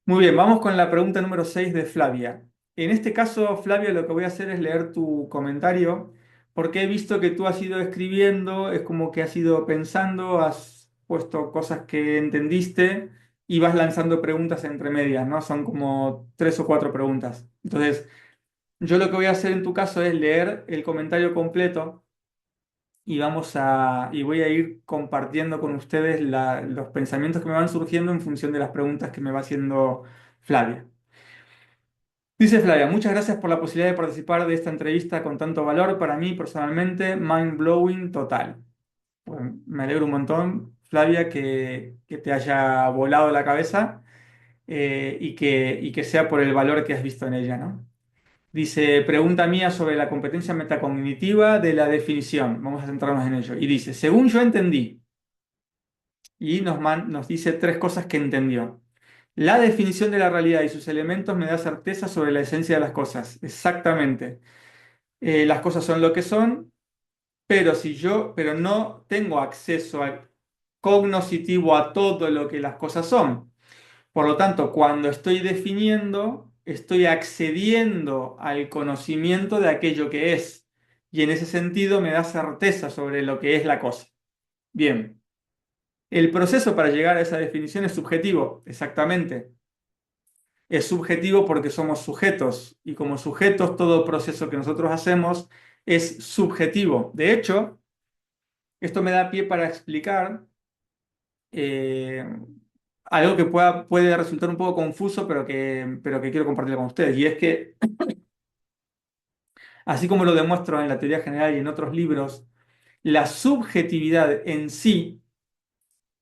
Muy bien, vamos con la pregunta número 6 de Flavia. En este caso, Flavia, lo que voy a hacer es leer tu comentario, porque he visto que tú has ido escribiendo, es como que has ido pensando, has puesto cosas que entendiste y vas lanzando preguntas entre medias, ¿no? Son como tres o cuatro preguntas. Entonces, yo lo que voy a hacer en tu caso es leer el comentario completo y voy a ir compartiendo con ustedes los pensamientos que me van surgiendo en función de las preguntas que me va haciendo Flavia. Dice Flavia, muchas gracias por la posibilidad de participar de esta entrevista con tanto valor. Para mí, personalmente, mind blowing total. Pues, me alegro un montón, Flavia, que te haya volado la cabeza y que sea por el valor que has visto en ella, ¿no? Dice, pregunta mía sobre la competencia metacognitiva de la definición. Vamos a centrarnos en ello. Y dice, según yo entendí, y nos dice tres cosas que entendió. La definición de la realidad y sus elementos me da certeza sobre la esencia de las cosas. Exactamente. Las cosas son lo que son, pero no tengo acceso cognoscitivo a todo lo que las cosas son. Por lo tanto, cuando estoy definiendo, estoy accediendo al conocimiento de aquello que es. Y en ese sentido me da certeza sobre lo que es la cosa. Bien. El proceso para llegar a esa definición es subjetivo, exactamente. Es subjetivo porque somos sujetos y como sujetos todo proceso que nosotros hacemos es subjetivo. De hecho, esto me da pie para explicar eh, algo que puede resultar un poco confuso, pero que quiero compartir con ustedes. Y es que, así como lo demuestro en la teoría general y en otros libros, la subjetividad en sí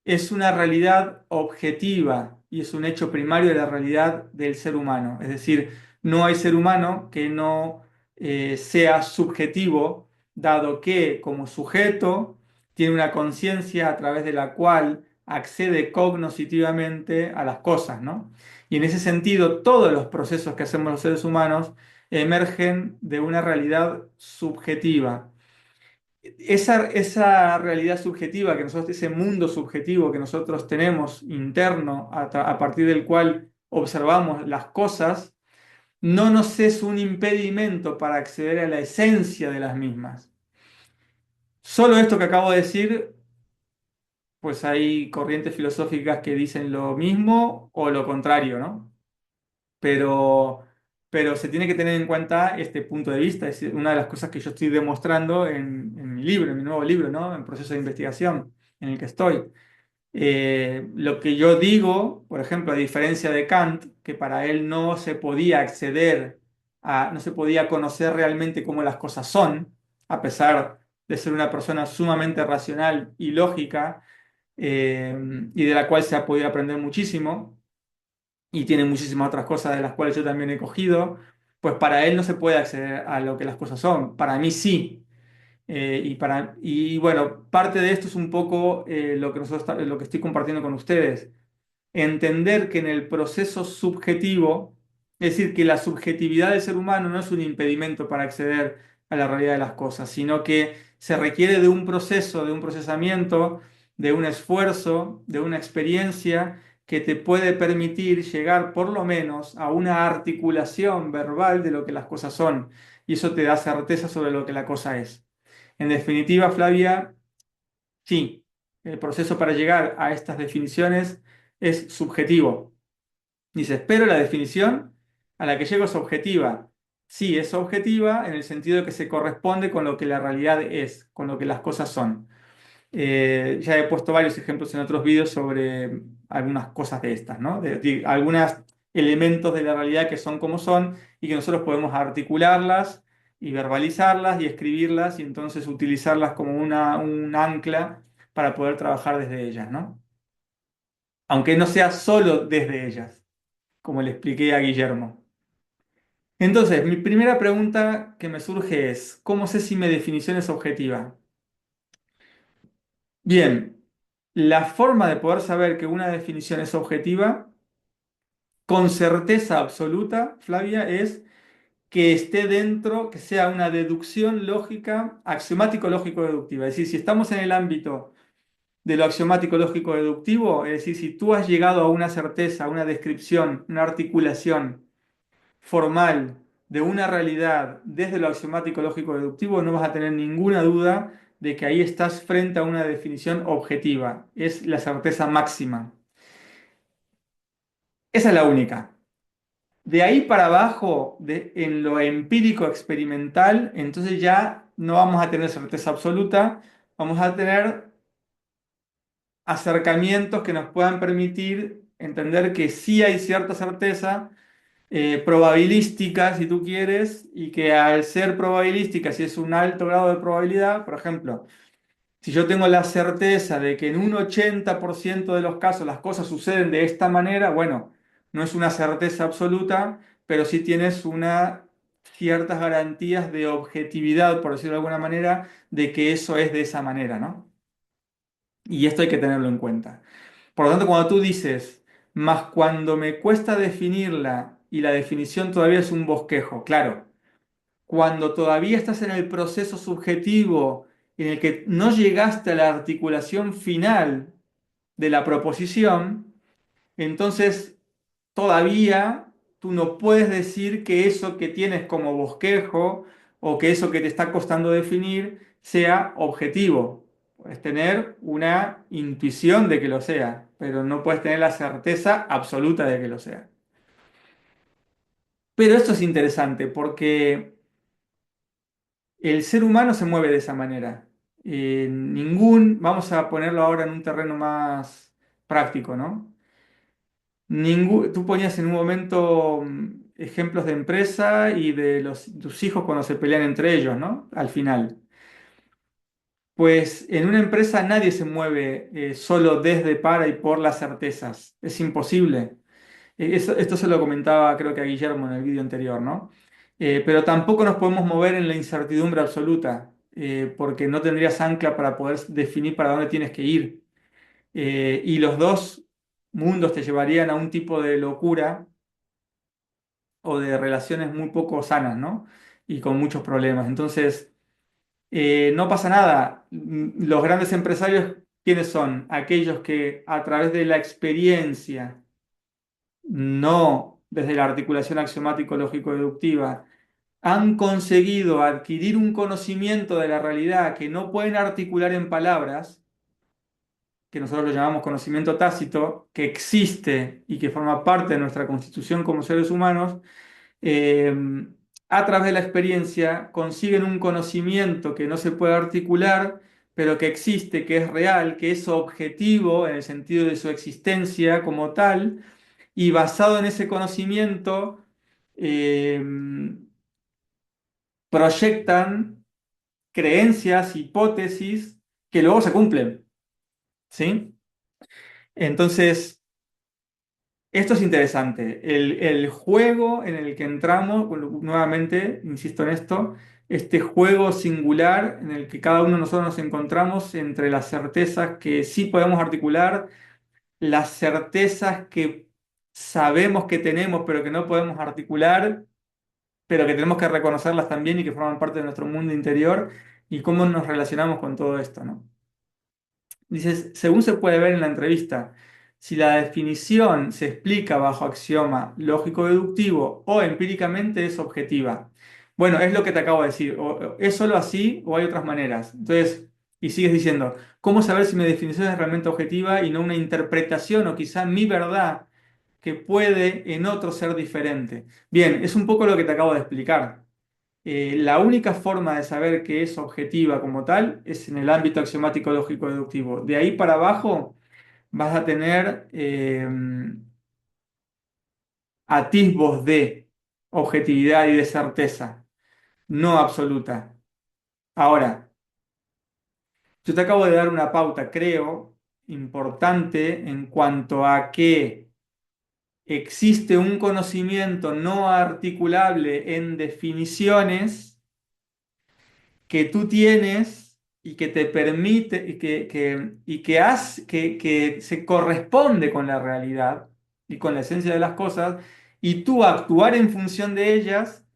es una realidad objetiva y es un hecho primario de la realidad del ser humano. Es decir, no hay ser humano que no sea subjetivo, dado que como sujeto tiene una conciencia a través de la cual accede cognoscitivamente a las cosas, ¿no? Y en ese sentido, todos los procesos que hacemos los seres humanos emergen de una realidad subjetiva. Esa realidad subjetiva que nosotros, ese mundo subjetivo que nosotros tenemos interno a partir del cual observamos las cosas, no nos es un impedimento para acceder a la esencia de las mismas. Solo esto que acabo de decir, pues hay corrientes filosóficas que dicen lo mismo o lo contrario, ¿no? pero, pero se tiene que tener en cuenta este punto de vista. Es una de las cosas que yo estoy demostrando en mi libro, en mi nuevo libro, ¿no? En proceso de investigación en el que estoy. Lo que yo digo, por ejemplo, a diferencia de Kant, que para él no se podía no se podía conocer realmente cómo las cosas son, a pesar de ser una persona sumamente racional y lógica, y de la cual se ha podido aprender muchísimo y tiene muchísimas otras cosas de las cuales yo también he cogido, pues para él no se puede acceder a lo que las cosas son. Para mí sí. Y bueno, parte de esto es un poco lo que estoy compartiendo con ustedes. Entender que en el proceso subjetivo, es decir, que la subjetividad del ser humano no es un impedimento para acceder a la realidad de las cosas, sino que se requiere de un proceso, de un procesamiento, de un esfuerzo, de una experiencia que te puede permitir llegar por lo menos a una articulación verbal de lo que las cosas son. Y eso te da certeza sobre lo que la cosa es. En definitiva, Flavia, sí, el proceso para llegar a estas definiciones es subjetivo. Dices, pero la definición a la que llego es objetiva. Sí, es objetiva en el sentido de que se corresponde con lo que la realidad es, con lo que las cosas son. Ya he puesto varios ejemplos en otros vídeos sobre algunas cosas de estas, ¿no? De algunos elementos de la realidad que son como son y que nosotros podemos articularlas y verbalizarlas y escribirlas y entonces utilizarlas como un ancla para poder trabajar desde ellas, ¿no? Aunque no sea solo desde ellas, como le expliqué a Guillermo. Entonces, mi primera pregunta que me surge es, ¿cómo sé si mi definición es objetiva? Bien, la forma de poder saber que una definición es objetiva, con certeza absoluta, Flavia, es que esté dentro, que sea una deducción lógica, axiomático lógico deductiva. Es decir, si estamos en el ámbito de lo axiomático lógico deductivo, es decir, si tú has llegado a una certeza, a una descripción, una articulación formal de una realidad desde lo axiomático lógico deductivo, no vas a tener ninguna duda de que ahí estás frente a una definición objetiva. Es la certeza máxima. Esa es la única. De ahí para abajo, en lo empírico experimental, entonces ya no vamos a tener certeza absoluta, vamos a tener acercamientos que nos puedan permitir entender que sí hay cierta certeza probabilística, si tú quieres, y que al ser probabilística, si es un alto grado de probabilidad, por ejemplo, si yo tengo la certeza de que en un 80% de los casos las cosas suceden de esta manera, bueno, no es una certeza absoluta, pero sí tienes ciertas garantías de objetividad, por decirlo de alguna manera, de que eso es de esa manera, ¿no? Y esto hay que tenerlo en cuenta. Por lo tanto, cuando tú dices, más cuando me cuesta definirla y la definición todavía es un bosquejo, claro, cuando todavía estás en el proceso subjetivo en el que no llegaste a la articulación final de la proposición, entonces todavía tú no puedes decir que eso que tienes como bosquejo o que eso que te está costando definir sea objetivo. Puedes tener una intuición de que lo sea, pero no puedes tener la certeza absoluta de que lo sea. Pero esto es interesante porque el ser humano se mueve de esa manera. Vamos a ponerlo ahora en un terreno más práctico, ¿no? Tú ponías en un momento ejemplos de empresa y de tus hijos cuando se pelean entre ellos, ¿no? Al final. Pues en una empresa nadie se mueve solo desde, para y por las certezas. Es imposible. Esto se lo comentaba creo que a Guillermo en el vídeo anterior, ¿no? Pero tampoco nos podemos mover en la incertidumbre absoluta, porque no tendrías ancla para poder definir para dónde tienes que ir. Y los dos mundos te llevarían a un tipo de locura o de relaciones muy poco sanas, ¿no? Y con muchos problemas. Entonces, no pasa nada. Los grandes empresarios, ¿quiénes son? Aquellos que a través de la experiencia, no desde la articulación axiomático-lógico-deductiva, han conseguido adquirir un conocimiento de la realidad que no pueden articular en palabras, que nosotros lo llamamos conocimiento tácito, que existe y que forma parte de nuestra constitución como seres humanos, eh, a través de la experiencia consiguen un conocimiento que no se puede articular, pero que existe, que es real, que es objetivo en el sentido de su existencia como tal, y basado en ese conocimiento, eh, proyectan creencias, hipótesis que luego se cumplen, ¿sí? Entonces, esto es interesante. El juego en el que entramos, bueno, nuevamente, insisto en esto, este juego singular en el que cada uno de nosotros nos encontramos entre las certezas que sí podemos articular, las certezas que sabemos que tenemos pero que no podemos articular, pero que tenemos que reconocerlas también y que forman parte de nuestro mundo interior y cómo nos relacionamos con todo esto, ¿no? Dices, según se puede ver en la entrevista, si la definición se explica bajo axioma lógico-deductivo o empíricamente es objetiva. Bueno, es lo que te acabo de decir. O es solo así o hay otras maneras. Entonces, y sigues diciendo, ¿cómo saber si mi definición es realmente objetiva y no una interpretación o quizá mi verdad que puede en otro ser diferente? Bien, es un poco lo que te acabo de explicar. La única forma de saber que es objetiva como tal es en el ámbito axiomático lógico deductivo. De ahí para abajo vas a tener atisbos de objetividad y de certeza, no absoluta. Ahora, yo te acabo de dar una pauta, creo, importante en cuanto a que existe un conocimiento no articulable en definiciones que tú tienes y que te permite que se corresponde con la realidad y con la esencia de las cosas, y tú actuar en función de ellas,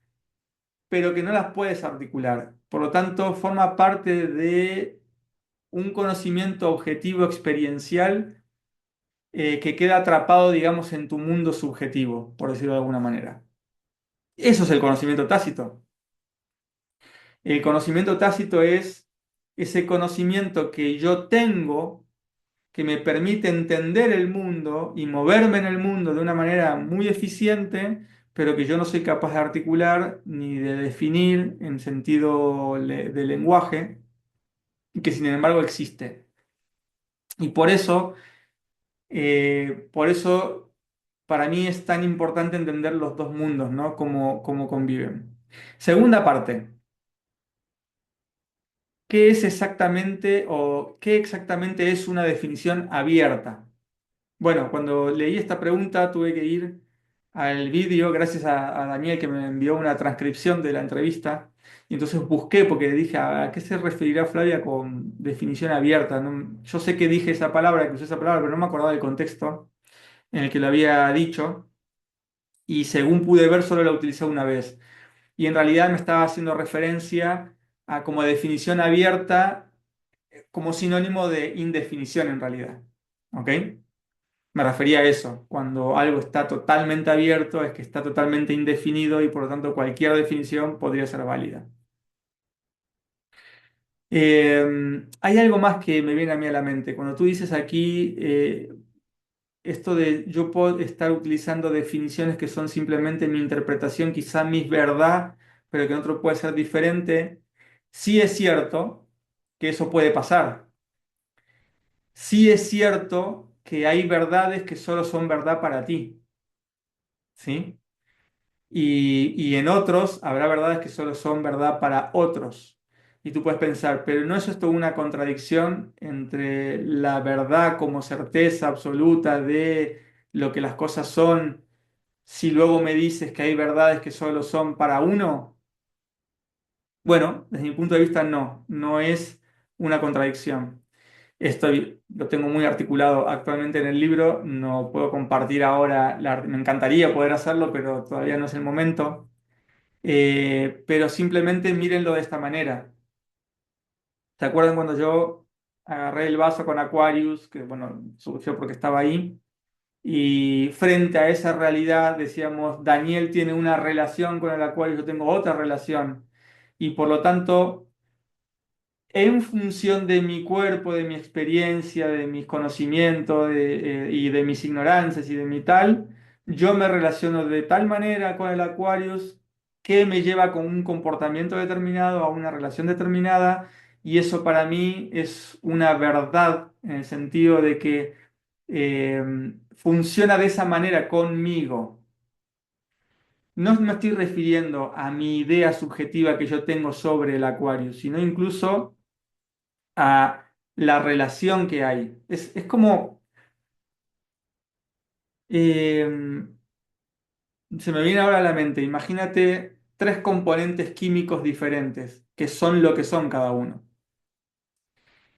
pero que no las puedes articular. Por lo tanto, forma parte de un conocimiento objetivo experiencial que queda atrapado, digamos, en tu mundo subjetivo, por decirlo de alguna manera. Eso es el conocimiento tácito. El conocimiento tácito es ese conocimiento que yo tengo que me permite entender el mundo y moverme en el mundo de una manera muy eficiente, pero que yo no soy capaz de articular ni de definir en sentido de lenguaje, y que sin embargo existe. Y por eso para mí es tan importante entender los dos mundos, ¿no? Cómo conviven. Segunda parte, ¿qué es exactamente o qué exactamente es una definición abierta? Bueno, cuando leí esta pregunta tuve que ir al vídeo, gracias a Daniel que me envió una transcripción de la entrevista, y entonces busqué porque dije, ¿a qué se referirá Flavia con definición abierta? Yo sé que dije esa palabra, que usé esa palabra, pero no me acordaba del contexto en el que lo había dicho, y según pude ver solo la utilicé una vez. Y en realidad me estaba haciendo referencia a como definición abierta, como sinónimo de indefinición en realidad. ¿Ok? Me refería a eso, cuando algo está totalmente abierto es que está totalmente indefinido y por lo tanto cualquier definición podría ser válida. Hay algo más que me viene a mí a la mente. Cuando tú dices aquí esto de yo puedo estar utilizando definiciones que son simplemente mi interpretación, quizá mi verdad, pero que en otro puede ser diferente, sí es cierto que eso puede pasar. Sí es cierto que hay verdades que solo son verdad para ti, ¿sí? Y en otros habrá verdades que solo son verdad para otros. Y tú puedes pensar, pero ¿no es esto una contradicción entre la verdad como certeza absoluta de lo que las cosas son, si luego me dices que hay verdades que solo son para uno? Bueno, desde mi punto de vista no es una contradicción. Lo tengo muy articulado actualmente en el libro, no puedo compartir ahora, me encantaría poder hacerlo, pero todavía no es el momento. Pero simplemente mírenlo de esta manera. ¿Se acuerdan cuando yo agarré el vaso con Aquarius, que bueno, surgió porque estaba ahí, y frente a esa realidad decíamos, Daniel tiene una relación con el Aquarius, yo tengo otra relación, y por lo tanto en función de mi cuerpo, de mi experiencia, de mis conocimientos y de mis ignorancias y de mi tal, yo me relaciono de tal manera con el Aquarius que me lleva con un comportamiento determinado a una relación determinada y eso para mí es una verdad en el sentido de que funciona de esa manera conmigo. No me estoy refiriendo a mi idea subjetiva que yo tengo sobre el Aquarius, sino incluso a la relación que hay. Es como, eh, se me viene ahora a la mente, imagínate tres componentes químicos diferentes, que son lo que son cada uno.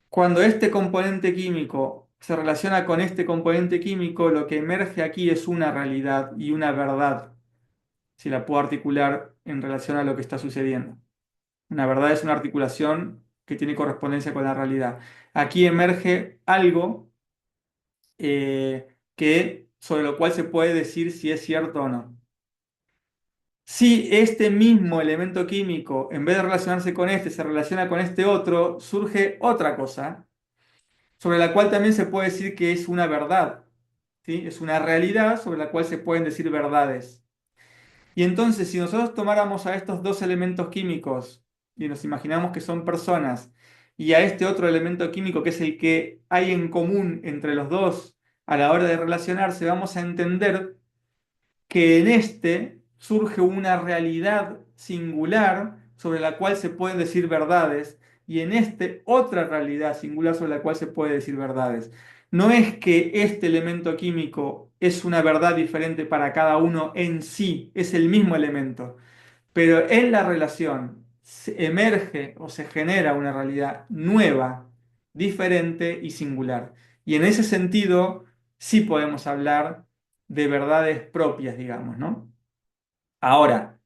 Cuando este componente químico se relaciona con este componente químico, lo que emerge aquí es una realidad y una verdad, si la puedo articular en relación a lo que está sucediendo. Una verdad es una articulación que tiene correspondencia con la realidad. Aquí emerge algo sobre lo cual se puede decir si es cierto o no. Si este mismo elemento químico, en vez de relacionarse con este, se relaciona con este otro, surge otra cosa, sobre la cual también se puede decir que es una verdad, ¿sí? Es una realidad sobre la cual se pueden decir verdades. Y entonces, si nosotros tomáramos a estos dos elementos químicos y nos imaginamos que son personas, y a este otro elemento químico que es el que hay en común entre los dos a la hora de relacionarse, vamos a entender que en este surge una realidad singular sobre la cual se pueden decir verdades, y en este otra realidad singular sobre la cual se puede decir verdades. No es que este elemento químico es una verdad diferente para cada uno en sí, es el mismo elemento, pero en la relación se emerge o se genera una realidad nueva, diferente y singular. Y en ese sentido sí podemos hablar de verdades propias, digamos, ¿no? Ahora,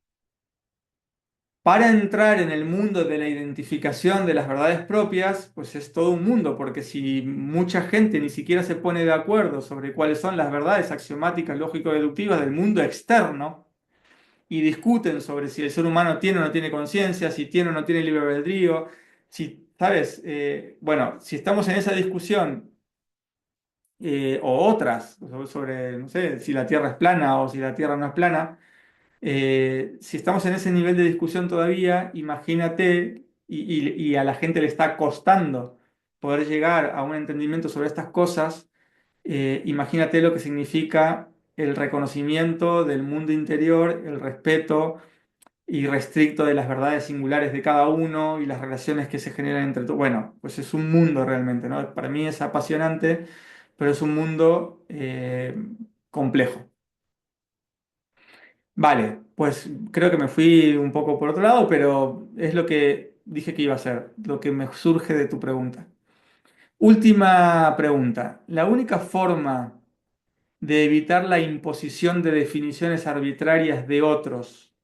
Para entrar en el mundo de la identificación de las verdades propias, pues es todo un mundo, porque si mucha gente ni siquiera se pone de acuerdo sobre cuáles son las verdades axiomáticas lógico-deductivas del mundo externo y discuten sobre si el ser humano tiene o no tiene conciencia, si tiene o no tiene libre albedrío, si, ¿sabes? Bueno, si estamos en esa discusión o otras sobre, no sé, si la Tierra es plana o si la Tierra no es plana, si estamos en ese nivel de discusión todavía, imagínate, y a la gente le está costando poder llegar a un entendimiento sobre estas cosas, imagínate lo que significa el reconocimiento del mundo interior, el respeto irrestricto de las verdades singulares de cada uno y las relaciones que se generan entre todos. Bueno, pues es un mundo realmente, ¿no? Para mí es apasionante, pero es un mundo complejo. Vale, pues creo que me fui un poco por otro lado, pero es lo que dije que iba a hacer, lo que me surge de tu pregunta. Última pregunta. ¿La única forma de evitar la imposición de definiciones arbitrarias de otros,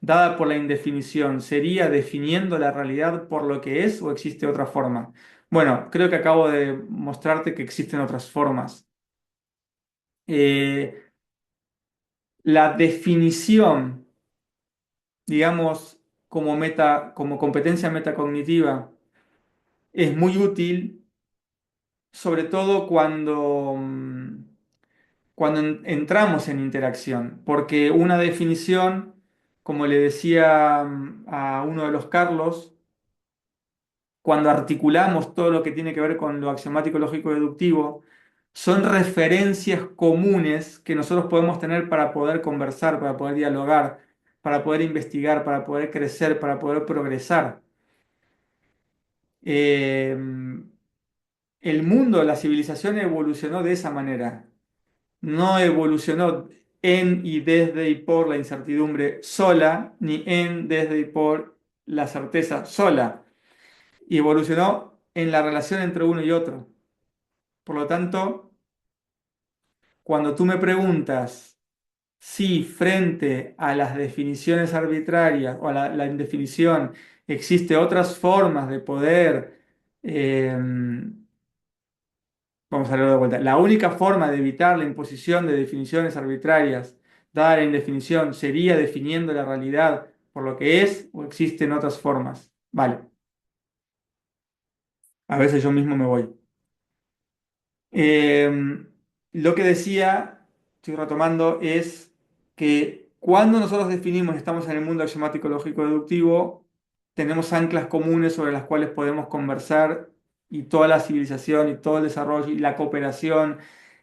dada por la indefinición, sería definiendo la realidad por lo que es o existe otra forma? Bueno, creo que acabo de mostrarte que existen otras formas. Eh, la definición, digamos, como competencia metacognitiva, es muy útil, sobre todo cuando entramos en interacción, porque una definición, como le decía a uno de los Carlos, cuando articulamos todo lo que tiene que ver con lo axiomático lógico deductivo, son referencias comunes que nosotros podemos tener para poder conversar, para poder dialogar, para poder investigar, para poder crecer, para poder progresar. Eh, el mundo, la civilización evolucionó de esa manera. No evolucionó en y desde y por la incertidumbre sola, ni en, desde y por la certeza sola. Y evolucionó en la relación entre uno y otro. Por lo tanto, cuando tú me preguntas si frente a las definiciones arbitrarias o a la indefinición existe otras formas de poder, eh, vamos a leerlo de vuelta, la única forma de evitar la imposición de definiciones arbitrarias dada la indefinición sería definiendo la realidad por lo que es o existen otras formas. Vale, a veces yo mismo me voy. Eh, lo que decía, estoy retomando, es que cuando nosotros definimos, estamos en el mundo axiomático lógico deductivo, tenemos anclas comunes sobre las cuales podemos conversar y toda la civilización y todo el desarrollo y la cooperación,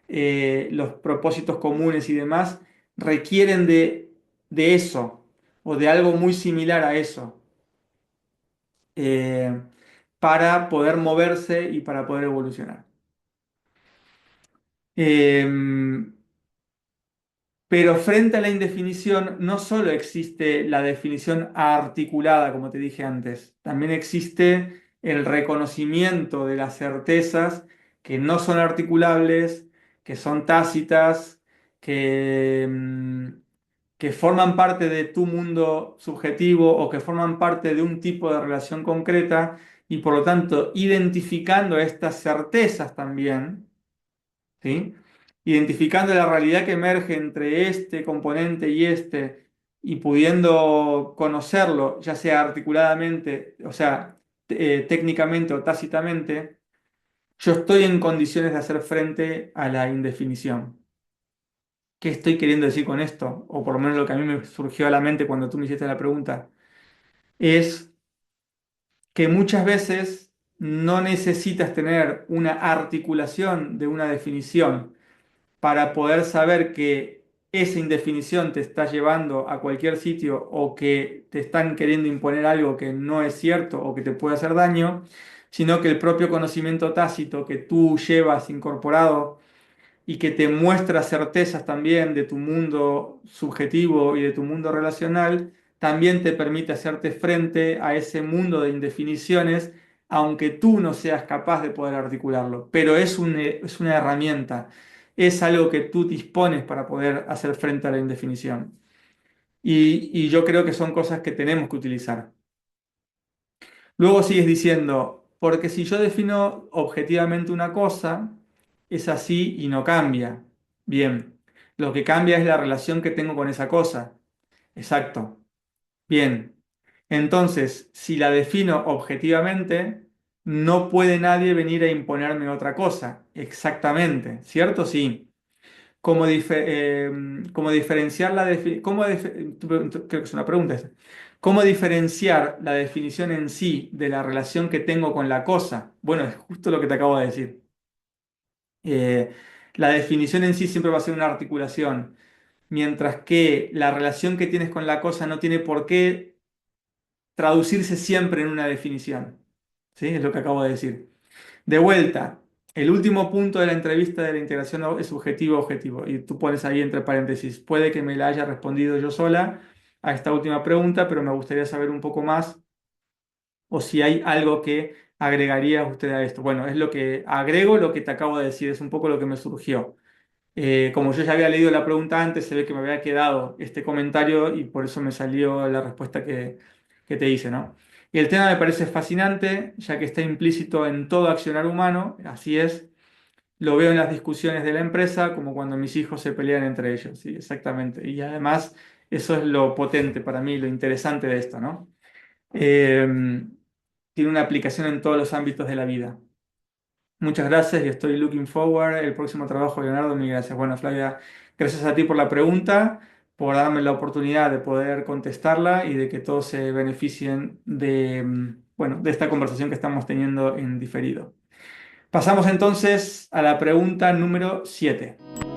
los propósitos comunes y demás requieren de eso o de algo muy similar a eso eh, para poder moverse y para poder evolucionar. Em, Pero frente a la indefinición, no solo existe la definición articulada, como te dije antes, también existe el reconocimiento de las certezas que no son articulables, que son tácitas, que forman parte de tu mundo subjetivo o que forman parte de un tipo de relación concreta y por lo tanto identificando estas certezas también. ¿Sí? Identificando la realidad que emerge entre este componente y este y pudiendo conocerlo, ya sea articuladamente, o sea, técnicamente o tácitamente, yo estoy en condiciones de hacer frente a la indefinición. ¿Qué estoy queriendo decir con esto? O por lo menos lo que a mí me surgió a la mente cuando tú me hiciste la pregunta, es que muchas veces no necesitas tener una articulación de una definición para poder saber que esa indefinición te está llevando a cualquier sitio o que te están queriendo imponer algo que no es cierto o que te puede hacer daño, sino que el propio conocimiento tácito que tú llevas incorporado y que te muestra certezas también de tu mundo subjetivo y de tu mundo relacional, también te permite hacerte frente a ese mundo de indefiniciones, aunque tú no seas capaz de poder articularlo. Pero es una herramienta, es algo que tú dispones para poder hacer frente a la indefinición. y yo creo que son cosas que tenemos que utilizar. Luego sigues diciendo, porque si yo defino objetivamente una cosa, es así y no cambia. Bien, lo que cambia es la relación que tengo con esa cosa. Exacto. Bien. Entonces, si la defino objetivamente, no puede nadie venir a imponerme otra cosa. Exactamente. ¿Cierto? Sí. Cómo diferenciar creo que es una pregunta esa. ¿Cómo diferenciar la definición en sí de la relación que tengo con la cosa? Bueno, es justo lo que te acabo de decir. Eh, la definición en sí siempre va a ser una articulación, mientras que la relación que tienes con la cosa no tiene por qué traducirse siempre en una definición. ¿Sí? Es lo que acabo de decir. De vuelta, el último punto de la entrevista de la integración es subjetivo-objetivo. Y tú pones ahí entre paréntesis, puede que me la haya respondido yo sola a esta última pregunta, pero me gustaría saber un poco más o si hay algo que agregaría usted a esto. Bueno, es lo que agrego, lo que te acabo de decir, es un poco lo que me surgió. Como yo ya había leído la pregunta antes, se ve que me había quedado este comentario y por eso me salió la respuesta que te hice, ¿no? Y el tema me parece fascinante, ya que está implícito en todo accionar humano, así es. Lo veo en las discusiones de la empresa, como cuando mis hijos se pelean entre ellos, sí, exactamente. Y además, eso es lo potente para mí, lo interesante de esto, ¿no? Eh, Tiene una aplicación en todos los ámbitos de la vida. Muchas gracias y estoy looking forward. El próximo trabajo, Leonardo, mil gracias. Bueno, Flavia, gracias a ti por la pregunta, por darme la oportunidad de poder contestarla y de que todos se beneficien de, bueno, de esta conversación que estamos teniendo en diferido. Pasamos entonces a la pregunta número 7.